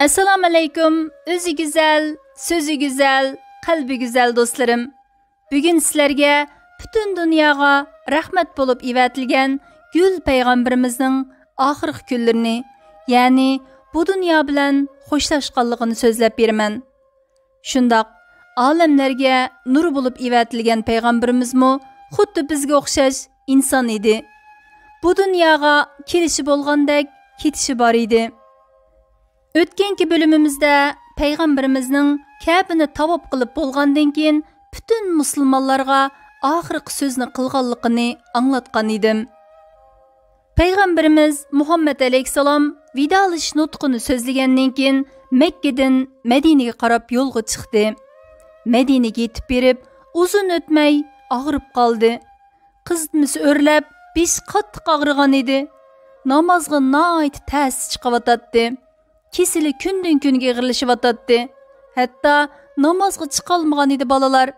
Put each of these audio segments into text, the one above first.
Assalamu alaykum, özü güzel, sözü güzel, kalbi güzel dostlarım. Bugün sizlerge bütün dünyaga rahmet bolup ivetilgen Gül Peygamberimizning ahirki kunlarini, yani bu dünya bilen hoşlaşkanlığını sözlep beraman. Şundaq, alemlerge nur bolup ivetilgen Peygamberimizmi xuddi bizga o'xshash inson edi. Bu dunyoga kelishi bo'lgandek ketishi bor edi. O'tganki bölümümüzde Peygamberimizning Ka'bani tavob qilib bo'lgandan keyin bütün musulmonlarga oxirgi so'zni qilganligini anglatgan edim. Peygamberimiz Muhammed alayhissalom vidolish nutqini so'zlagandan keyin Makkadan Madinaga qarab yo'lga chiqdi. Madinaga yetib berib, uzun o'tmay og'rib qoldi. Qizimiz o'rlab, besh qattiq og'rigan edi. Namozga nihoyat ta'sir chiqavatadi. Kesili künden kunga ig'irlashyapti. Hatto namozga chiqolmagan edi bolalar.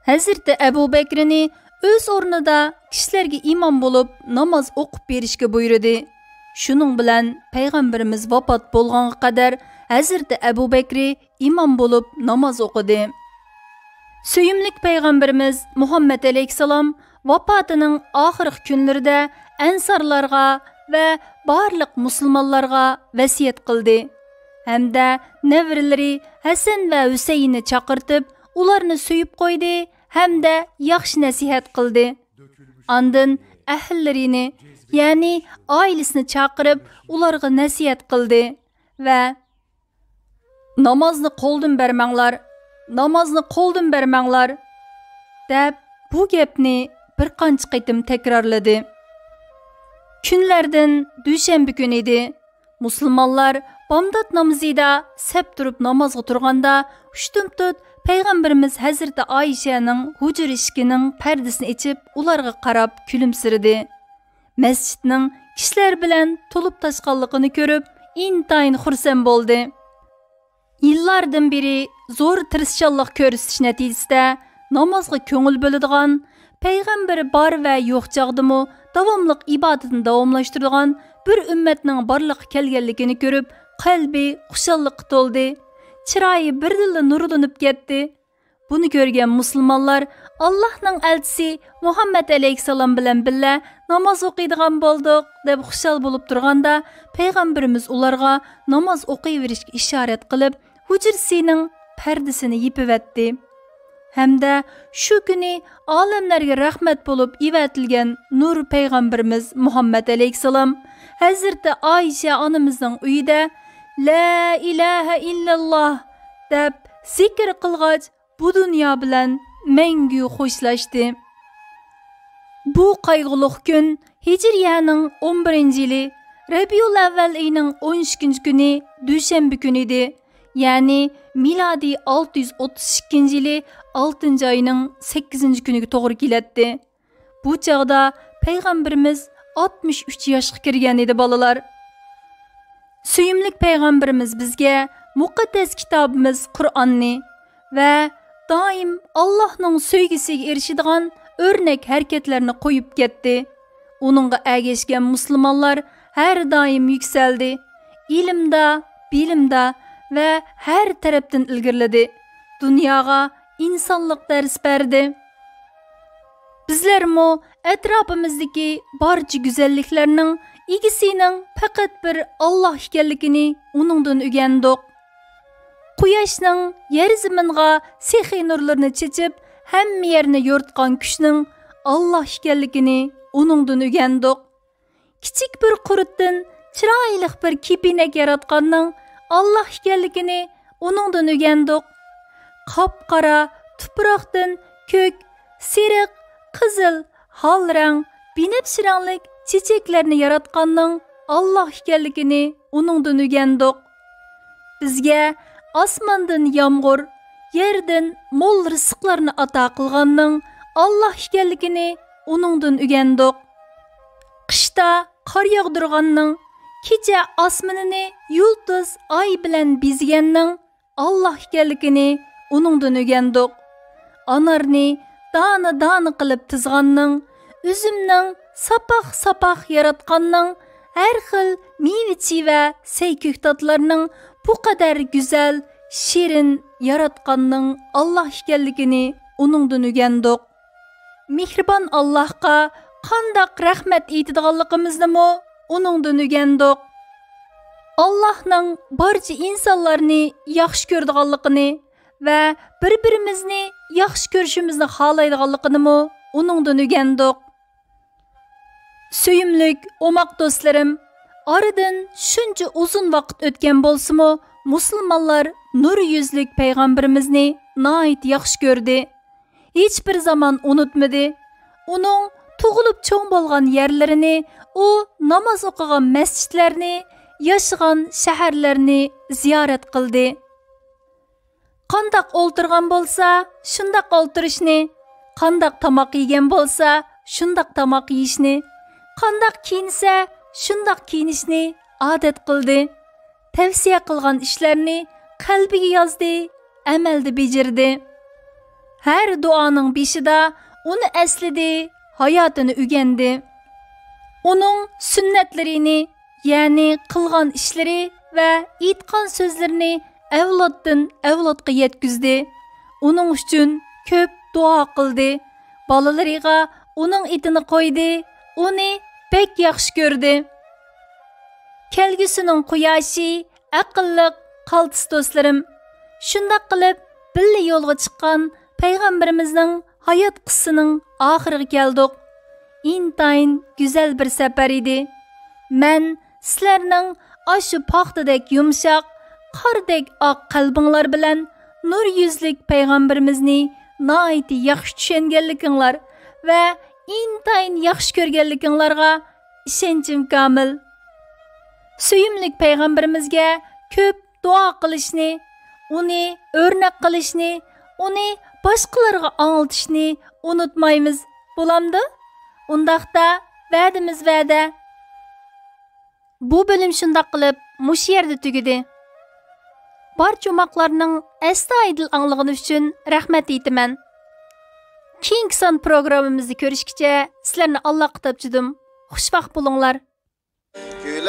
Hazrati Abu Bakrni o'z o'rnida kishilarga imom bo'lib namoz o'qib berishga buyurdi. Shuning bilan Payg'ambarimiz vafot bo'lganga qadar Hazrati Abu Bakri imom bo'lib namoz o'qidi. Suyimlik Payg'ambarimiz Muhammad alayhissalom vafotining oxirgi kunlarida ansarlarga ve barliq musulmonlarga vasiyat qildi. Hamda nevrilari Hasan va Husayinni chaqirtib, ularni suyib qo'ydi hamda yaxshi nasihat qildi. Ondan ahllarini, ya'ni oilasini chaqirib, ularga nasihat qildi va namozni qo'ldan bermanglar deb bu gapni bir qancha qitim takrorladi. Günlerden düşenbe gün idi. Musulmonlar bomdod namazida sep turib namazga turganda ushtumtut Peygamberimiz Hazreti Aishaning hujur eshiginin perdesini içip ularga qarab kulimsirdi. Masjidning kishilar bilan to'lib toshqanligini ko'rib, intayin xursand bo'ldi. Yillardan beri zo'r tirishchanlik ko'rsatish natijasida namozga ko'ngil bo'ladigan, Peygamberi bar ve yo'q chog'dimi davomliq ibodatini davomlashtirgan bir ummatning borliqqa kelganligini ko'rib, qalbi xushalliqqa to'ldi. Chiroyi birdilla nurlanib ketdi. Buni ko'rgan musulmonlar Allohning elchisi Muhammad alayhissalom bilan birga namoz o'qiydigan bo'ldik deb xushal bo'lib turganda, Payg'ambarimiz ularga namoz o'qiyverishga ishorat qilib, hujrasining pardasini yipivatdi. Hamda shu kuni olamlarga rahmat bo'lib ivatilgan nur Payg'ambarimiz Muhammad alayhissalom Hazrati Aisha onamizning uyida La ilaha illalloh deb zikr qilgach, bu dunyo bilan mangu xo'shlashdi. Bu qayg'uli kun Hijriyaning 11-yili Rabiul Avval oyining 13-kuni dushanba kuni edi. Yani miladi 632-yili 6-ayning 8-kuniga to'g'ri keladi. Bu chaqda Payg'ambarimiz 63 yoshga kirgan edi bolalar. Suyimlik Payg'ambarimiz bizga muqaddas kitobimiz Qur'onni va doim Allohning sevgisiga erishadigan o'rnak harakatlarni qo'yib ketdi. Uningga ergashgan musulmonlar har doim yuksaldi. Ilmda, bilimda ve her taraftan ilgirledi. Dunyoga insonlik dars berdi. Bizlermi etrafimizdagi barcha go'zalliklarning egisining faqat bir Alloh ekanligini uningdan o'rgandik. Quyoshning yer zaminga sehiy nurlarini chechib, hamma yerni yo'rtgan kuchning Alloh ekanligini uningdan o'rgandik. Kichik bir qurutdan chiroyli bir kepinak yaratganning Allah ekanligini uningdan o'rgandik. Qop-qora tuproqdan ko'k, seriq, qizil, hal rang, binafsha ranglik chechaklarni yaratganning Allah ekanligini uningdan o'rgandik. Bizga osmondan yomg'ir, yerdan mo'l rizqlarni ato qilganning Allah ekanligini uningdan o'rgandik. Qishda qor yog'dirganning, kecha osmonini yulduz ay bilan bezganning Allah ekanligini uningdan o'rgandik. Anarni dana qilib tizganning, üzümning sapaq yaratganning, har xil meyve-cheva, sayko'k tatlarning bu kadar güzel, şirin yaratqanның Allah ekanligini uningdan o'rgandik. Mehribon Allohga qandaq rahmat aytadiganligimizni uningdan o'rgandik. Allohning barcha insonlarni yaxshi ko'radiganligini va bir-birimizni yaxshi ko'rishimizni xohlaydiganligini uningdan o'rgandik. Suyimlik omaq do'stlarim, aradan shuncha uzun vaqt o'tgan bo'lsa-mu, musulmonlar nur yuzlik payg'ambarimizni nihoyat yaxshi ko'rdi. Hech bir zaman unutmadi. Uning tug'ilib cho'ng bo'lgan yerlarini, u namoz o'qigan masjidlarni, yashagan shaharlarni ziyorat qildi. Qandaq o'ltirgan bo'lsa, shundaq o'ltirishni, qandaq tomoq yegan bo'lsa, shundaq tomoq yeyishni, qandaq kiyinsa, shundaq kiyinishni odat qildi. Tavsiya qilgan ishlarni qalbiga yozdi, amalda bajardi. Har duoning beshida uni aslidi, hayotini o'rgandi. Uning sunnatlarini, ya'ni qilgan ishlari va aytgan so'zlarini avloddan avlodga yetkazdi. Uning uchun ko'p duo qildi. Bolalariga uning itini qo'ydi, uni bek yaxshi ko'rdi. Kelgusining quyoshi, aqlliq qaltis do'stlarim. Shundaq qilib, birga yo'lga chiqqan payg'ambarimizning hayot qissasining oxiriga keldik. Intayin go'zal bir safar edi. Men sizlarning ashu paxtadek yumshoq, qordek oq qalbinglar bilan nur yuzlik payg'ambarimizni nihoyat yaxshi tushunganliginglar va intayin yaxshi ko'rganliginglarga ishonchim komil. Suyimlik payg'ambarimizga ko'p duo qilishni, uni o'rnak qilishni, uni boshqalarga anglitishni unutmaymiz. Bo'lamdi? Undaqda va'damiz va'da. Bu bölüm shundoq qilib mush yerda tugadi. Barcha umoqlarning astoydil anglagani uchun rahmat aytaman. Keyingi son programmamizni ko'rishgacha sizlarni Allohga topchidim. Xushvaqt bo'linglar. Gül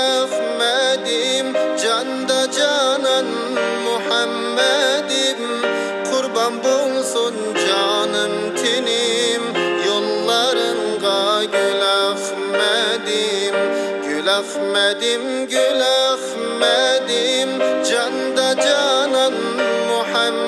Ahmedim, canda canan Muhammedim, kurban bulsun canım tenim, yollarınga Gül Ahmedim, Gül Ahmedim, Gül Ahmedim, canda canan Muhammedim.